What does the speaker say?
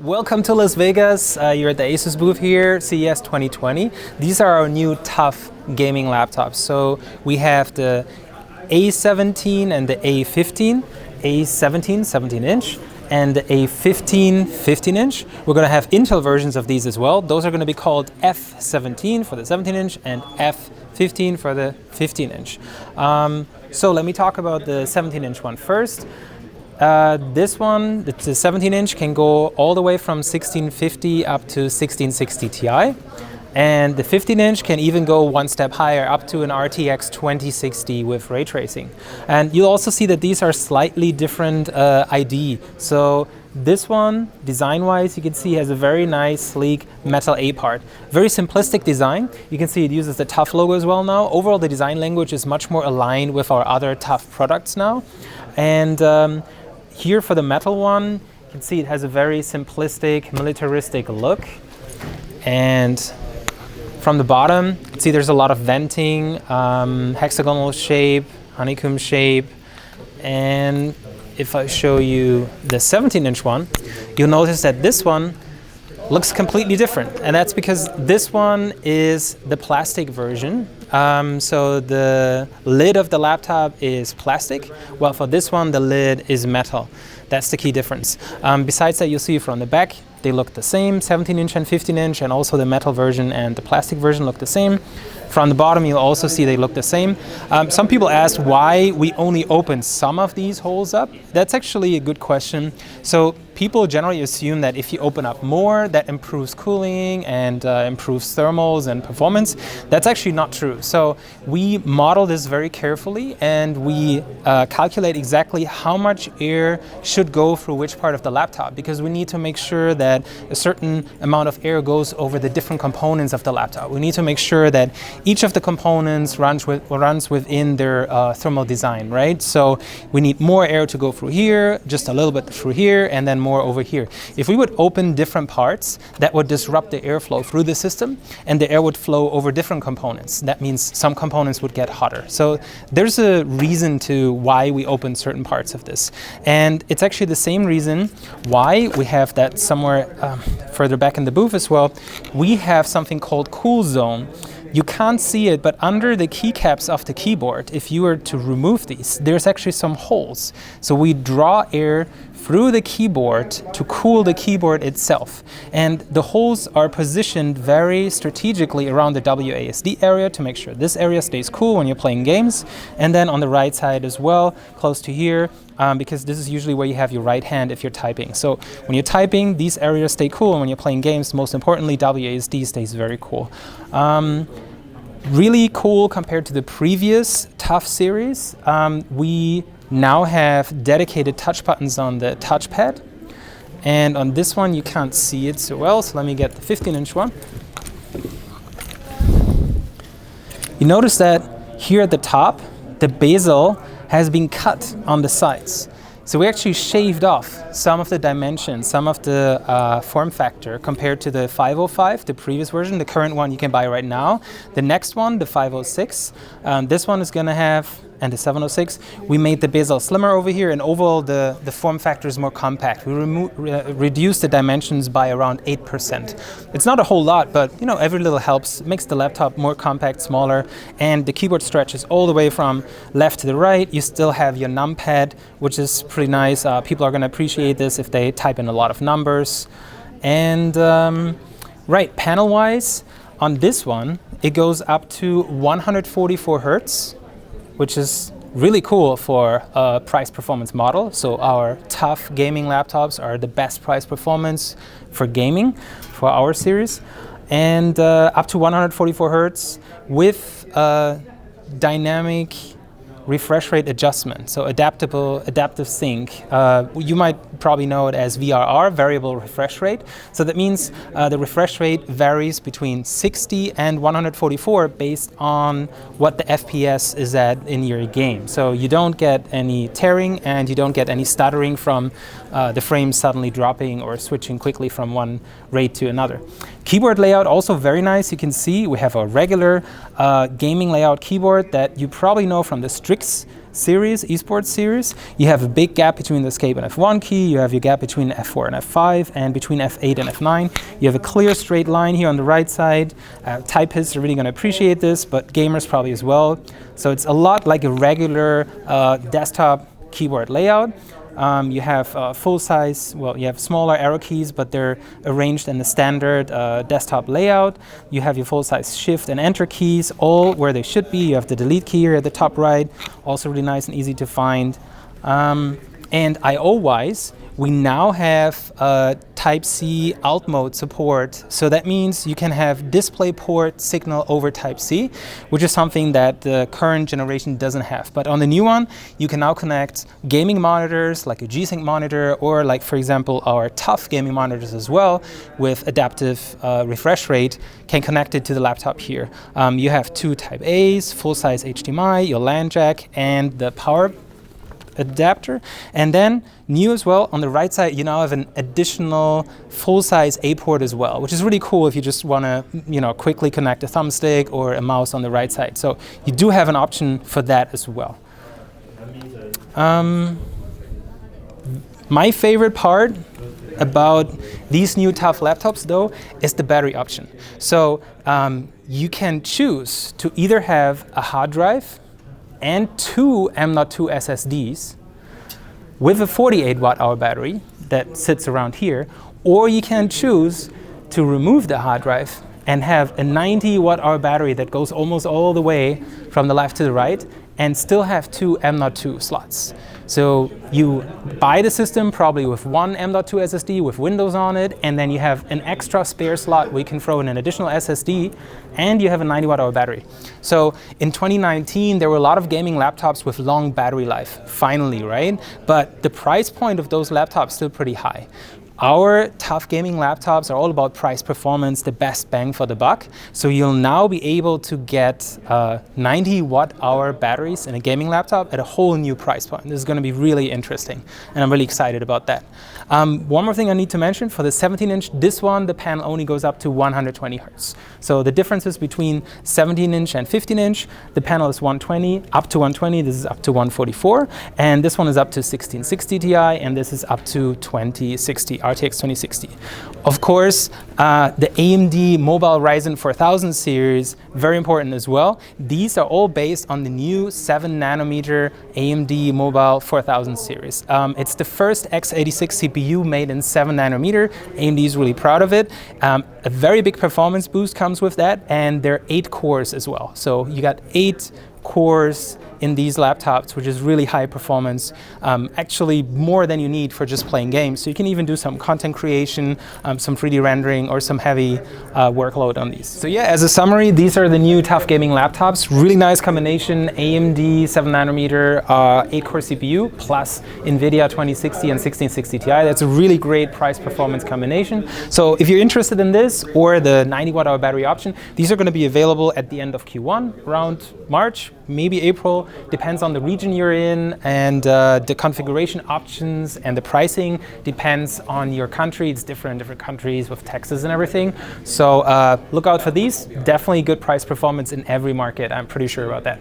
Welcome to Las Vegas. You're at the ASUS booth here, CES 2020. These are our new TUF Gaming laptops. So we have the A17 and the A15, A17 17-inch, and the A15 15-inch. We're going to have Intel versions of these as well. Those are going to be called F17 for the 17-inch and F15 for the 15-inch. So let me talk about the 17-inch one first. This one, the 17-inch, can go all the way from 1650 up to 1660 Ti. And the 15-inch can even go one step higher, up to an RTX 2060 with ray tracing. And you'll also see that these are slightly different ID. So this one, design-wise, you can see has a very nice, sleek metal A part. Very simplistic design. You can see it uses the TUF logo as well now. Overall, the design language is much more aligned with our other TUF products now. And here for the metal one, you can see it has a very simplistic, militaristic look. And from the bottom, you can see there's a lot of venting, hexagonal shape, honeycomb shape. And if I show you the 17-inch one, you'll notice that this one looks completely different. And that's because this one is the plastic version. So the lid of the laptop is plastic, while for this one, the lid is metal. That's the key difference. Besides that, you'll see from the back, they look the same, 17-inch and 15-inch, and also the metal version and the plastic version look the same. From the bottom, you'll also see they look the same. Some people ask why we only open some of these holes up. That's actually a good question. So people generally assume that if you open up more, that improves cooling and improves thermals and performance. That's actually not true. So we model this very carefully, and we calculate exactly how much air should go through which part of the laptop, because we need to make sure that a certain amount of air goes over the different components of the laptop. We need to make sure that each of the components runs within their thermal design, right? So we need more air to go through here, just a little bit through here, and then more over here. If we would open different parts, that would disrupt the airflow through the system, and the air would flow over different components. That means some components would get hotter. So there's a reason to why we open certain parts of this. And it's actually the same reason why we have that somewhere further back in the booth as well. We have something called cool zone. You can't see it, but under the keycaps of the keyboard, if you were to remove these, there's actually some holes. So we draw air through the keyboard to cool the keyboard itself. And the holes are positioned very strategically around the WASD area to make sure this area stays cool when you're playing games. And then on the right side as well, close to here, because this is usually where you have your right hand if you're typing. So when you're typing, these areas stay cool, and when you're playing games, most importantly, WASD stays very cool. Really cool compared to the previous TUF series. We now have dedicated touch buttons on the touchpad. And on this one, you can't see it so well, so let me get the 15-inch one. You notice that here at the top, the bezel has been cut on the sides. So we actually shaved off some of the dimensions, some of the form factor compared to the 505, the previous version, the current one you can buy right now. The next one, the 506, this one is gonna have, and the 706, we made the bezel slimmer over here, and overall the form factor is more compact. We reduced the dimensions by around 8%. It's not a whole lot, but you know, every little helps. It makes the laptop more compact, smaller, and the keyboard stretches all the way from left to the right. You still have your numpad, which is pretty nice. People are gonna appreciate this if they type in a lot of numbers. And right, panel-wise, on this one, it goes up to 144 Hertz, which is really cool for a price performance model. So our TUF gaming laptops are the best price performance for gaming for our series. And up to 144 Hertz with dynamic refresh rate adjustment, so adaptive sync. You might probably know it as VRR, variable refresh rate. So that means the refresh rate varies between 60 and 144 based on what the FPS is at in your game. So you don't get any tearing, and you don't get any stuttering from the frames suddenly dropping or switching quickly from one rate to another. Keyboard layout also very nice. You can see we have a regular gaming layout keyboard that you probably know from the Strix series, esports series, you have a big gap between the escape and F1 key, you have your gap between F4 and F5, and between F8 and F9. You have a clear straight line here on the right side. Typists are really going to appreciate this, but gamers probably as well. So it's a lot like a regular desktop keyboard layout. You have full size, well, you have smaller arrow keys, but they're arranged in the standard desktop layout. You have your full size shift and enter keys, all where they should be. You have the delete key here at the top right, also really nice and easy to find. And I/O-wise, we now have Type-C alt mode support. So that means you can have DisplayPort signal over Type-C, which is something that the current generation doesn't have. But on the new one, you can now connect gaming monitors like a G-Sync monitor, or like, for example, our TUF gaming monitors as well, with adaptive refresh rate, can connect it to the laptop here. You have two Type-A's, full-size HDMI, your LAN jack, and the power adapter. And then new as well, on the right side, you now have an additional full-size A port as well, which is really cool if you just want to, quickly connect a thumbstick or a mouse on the right side. So you do have an option for that as well. My favorite part about these new TUF laptops, though, is the battery option. So you can choose to either have a hard drive and two M.2 SSDs with a 48 watt-hour battery that sits around here, or you can choose to remove the hard drive and have a 90 watt-hour battery that goes almost all the way from the left to the right and still have two M.2 slots. So you buy the system probably with one M.2 SSD with Windows on it, and then you have an extra spare slot where you can throw in an additional SSD, and you have a 90 watt-hour battery. So in 2019, there were a lot of gaming laptops with long battery life, finally, right? But the price point of those laptops is still pretty high. Our TUF gaming laptops are all about price performance, the best bang for the buck. So you'll now be able to get 90 watt-hour batteries in a gaming laptop at a whole new price point. This is going to be really interesting, and I'm really excited about that. One more thing I need to mention, for the 17-inch, this one, the panel only goes up to 120 Hertz. So the differences between 17-inch and 15-inch, the panel is 120, up to 120, this is up to 144, and this one is up to 1660 Ti, and this is up to 2060. RTX 2060. Of course, the AMD Mobile Ryzen 4000 series, very important as well. These are all based on the new 7nm AMD Mobile 4000 series. It's the first x86 CPU made in 7nm. AMD is really proud of it. A very big performance boost comes with that, and there are 8 cores as well. So you got 8 cores in these laptops, which is really high performance, actually more than you need for just playing games. So you can even do some content creation, some 3D rendering, or some heavy workload on these. So yeah, as a summary, these are the new TUF gaming laptops. Really nice combination, AMD 7nm 8-core CPU plus NVIDIA 2060 and 1660 Ti. That's a really great price performance combination. So if you're interested in this or the 90 watt-hour battery option, these are going to be available at the end of Q1, around March, maybe April, depends on the region you're in, and the configuration options and the pricing depends on your country. It's different in different countries with taxes and everything. So look out for these. Definitely good price performance in every market. I'm pretty sure about that.